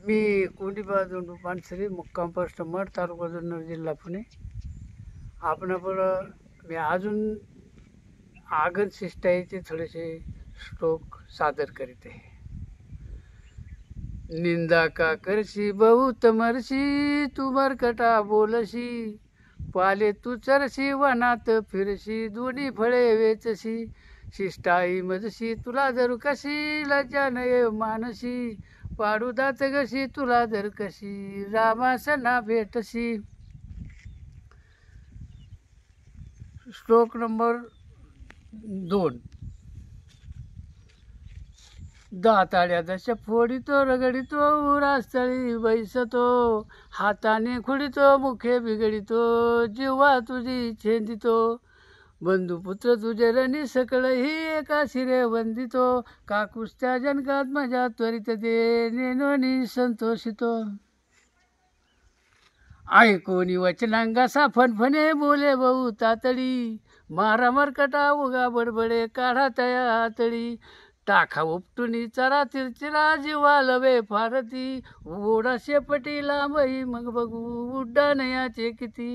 मी कोंडीबा दोंडू पानसरे मुक्काम पोस्ट मठ तालुका जुन्नर जिल्हा पुणे. आपण मी अजून आगन शिष्टाईचे थोडेसे श्लोक सादर करीत आहे. निंदा का करशी बहुत मरशी, तू मरकटा बोलशी, पाले तू चरशी वनात फिरशी, दोन्ही फळे वेचशी, शिष्टाई मजशी तुला जर कशी, लज्जा नये मानशी, पाडू दात गशी तुला जर कशी, रामासना भेटशी. श्लोक नंबर 2. दाताळ्या दश फोडितो रगडितो, उरास्थळी बैसतो, हाताने खुडितो मुखे बिघडितो, जीवा तुझी छेंदितो, बंधुपुत्र तुझे रणी सकळही एका शिरे वंदितो, काकुस्त्या जनकात मजा त्वरित दे, नेनोनी संतोषितो. ऐकोनी वचनांगासा फणफणे बोले बहु तातडी, मारा मरकटा उगा बडबडे काढा तया हातळी, टाका उपटुनी चरा तिरचिरा जीवा लवे फारती, ओढा शेपटी लांबही मग बघू उड्डाणयाचे किती.